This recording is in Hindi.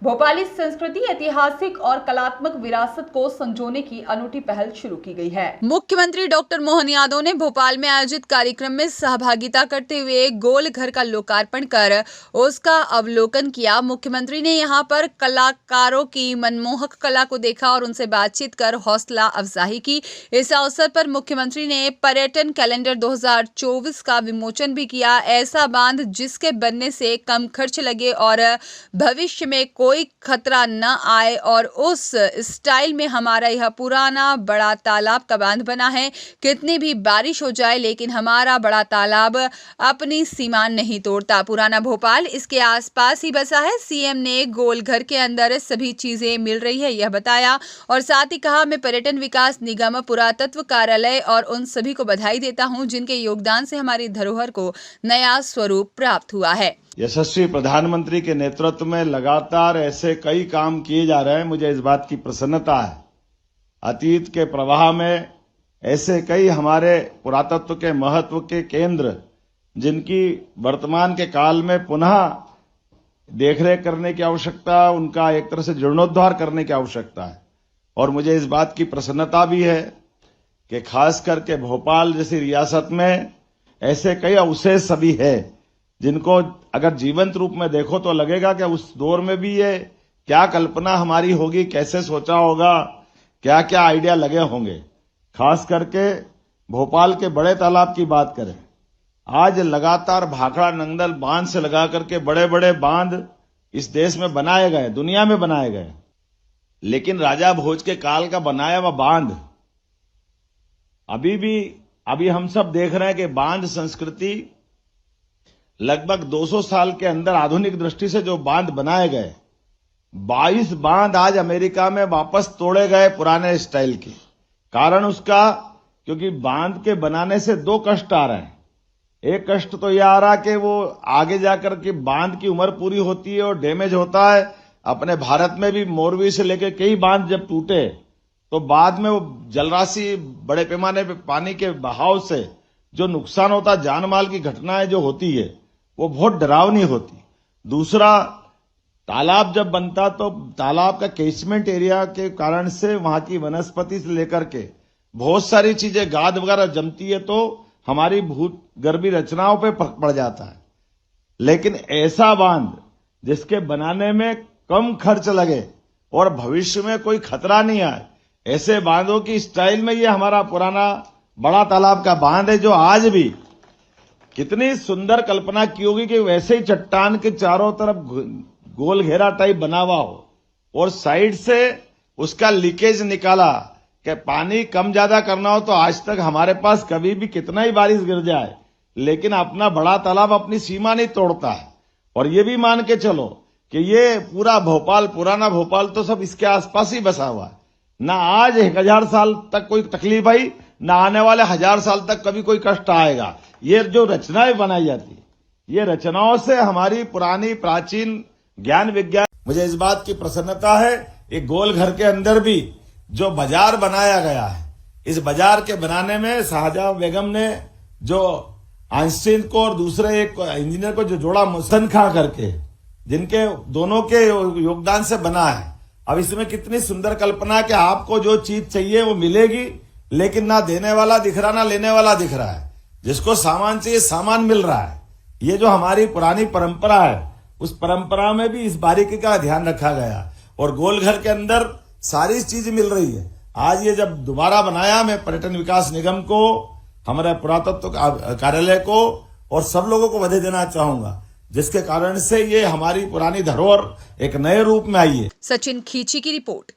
भोपाली संस्कृति, ऐतिहासिक और कलात्मक विरासत को संजोने की अनूठी पहल शुरू की गई है। मुख्यमंत्री डॉक्टर मोहन यादव ने भोपाल में आयोजित कार्यक्रम में सहभागिता करते हुए गोल घर का लोकार्पण कर उसका अवलोकन किया। मुख्यमंत्री ने यहां पर कलाकारों की मनमोहक कला को देखा और उनसे बातचीत कर हौसला अफजाई की। इस अवसर पर मुख्यमंत्री ने पर्यटन कैलेंडर 2024 का विमोचन भी किया। ऐसा बांध जिसके बनने से कम खर्च लगे और भविष्य में कोई खतरा न आए, और उस स्टाइल में हमारा यह पुराना बड़ा तालाब का बांध बना है। कितनी भी बारिश हो जाए लेकिन हमारा बड़ा तालाब अपनी सीमा नहीं तोड़ता। पुराना भोपाल इसके आसपास ही बसा है। सीएम ने गोल घर के अंदर सभी चीजें मिल रही है यह बताया, और साथ ही कहा, मैं पर्यटन विकास निगम, पुरातत्व कार्यालय और उन सभी को बधाई देता हूं जिनके योगदान से हमारी धरोहर को नया स्वरूप प्राप्त हुआ है। यशस्वी प्रधानमंत्री के नेतृत्व में लगातार ऐसे कई काम किए जा रहे हैं, मुझे इस बात की प्रसन्नता है। अतीत के प्रवाह में ऐसे कई हमारे पुरातत्व के महत्व के केंद्र जिनकी वर्तमान के काल में पुनः देखरेख करने की आवश्यकता, उनका एक तरह से जीर्णोद्धार करने की आवश्यकता है। और मुझे इस बात की प्रसन्नता भी है कि खास करके भोपाल जैसी रियासत में ऐसे कई अवशेष सभी है जिनको अगर जीवंत रूप में देखो तो लगेगा कि उस दौर में भी ये क्या कल्पना हमारी होगी, कैसे सोचा होगा, क्या क्या आइडिया लगे होंगे। खास करके भोपाल के बड़े तालाब की बात करें, आज लगातार भाखड़ा नंगल बांध से लगा करके बड़े बड़े बांध इस देश में बनाए गए, दुनिया में बनाए गए, लेकिन राजा भोज के काल का बनाया हुआ बांध अभी हम सब देख रहे हैं कि बांध संस्कृति लगभग 200 साल के अंदर आधुनिक दृष्टि से जो बांध बनाए गए, 22 बांध आज अमेरिका में वापस तोड़े गए पुराने स्टाइल के। कारण उसका, क्योंकि बांध के बनाने से दो कष्ट आ रहे हैं। एक कष्ट तो यह आ रहा कि वो आगे जाकर के बांध की उम्र पूरी होती है और डैमेज होता है। अपने भारत में भी मोरवी से लेकर कई बांध जब टूटे तो बाद में वो जलराशि, बड़े पैमाने पे पानी के बहाव से जो नुकसान होता, जान माल की घटनाएं जो होती है वो बहुत डरावनी होती। दूसरा, तालाब जब बनता तो तालाब का कैचमेंट एरिया के कारण से वहां की वनस्पति से लेकर के बहुत सारी चीजें, गाद वगैरह जमती है तो हमारी भूगर्भीय रचनाओं पे फर्क पड़ जाता है। लेकिन ऐसा बांध जिसके बनाने में कम खर्च लगे और भविष्य में कोई खतरा नहीं आए, ऐसे बांधों की स्टाइल में ये हमारा पुराना बड़ा तालाब का बांध है, जो आज भी कितनी सुंदर कल्पना की होगी कि वैसे ही चट्टान के चारों तरफ गोल घेरा टाइप बना हुआ हो और साइड से उसका लीकेज निकाला कि पानी कम ज्यादा करना हो तो आज तक हमारे पास कभी भी कितना ही बारिश गिर जाए लेकिन अपना बड़ा तालाब अपनी सीमा नहीं तोड़ता है। और ये भी मान के चलो कि ये पूरा भोपाल, पुराना भोपाल तो सब इसके आसपास ही बसा हुआ है। ना आज 1000 साल तक कोई तकलीफ आई, ना आने वाले 1000 साल तक कभी कोई कष्ट आएगा। ये जो रचनाएं बनाई जाती, ये रचनाओं से हमारी पुरानी प्राचीन ज्ञान विज्ञान, मुझे इस बात की प्रसन्नता है। एक गोल घर के अंदर भी जो बाजार बनाया गया है, इस बाजार के बनाने में शाहजहां बेगम ने जो आइंस्टीन को और दूसरे एक इंजीनियर को जो जोड़ा, मुसन खां करके, जिनके दोनों के योगदान से बना है। अब इसमें कितनी सुंदर कल्पना है कि आपको जो चीज चाहिए वो मिलेगी, लेकिन ना देने वाला दिख रहा ना लेने वाला दिख रहा है। जिसको सामान चाहिए सामान मिल रहा है। ये जो हमारी पुरानी परंपरा है, उस परंपरा में भी इस बारीकी का ध्यान रखा गया और गोल घर के अंदर सारी चीज मिल रही है। आज ये जब दोबारा बनाया, मैं पर्यटन विकास निगम को, हमारे पुरातत्व कार्यालय को और सब लोगों को बधाई देना चाहूंगा, जिसके कारण से ये हमारी पुरानी धरोहर एक नए रूप में आई है। सचिन खींची की रिपोर्ट।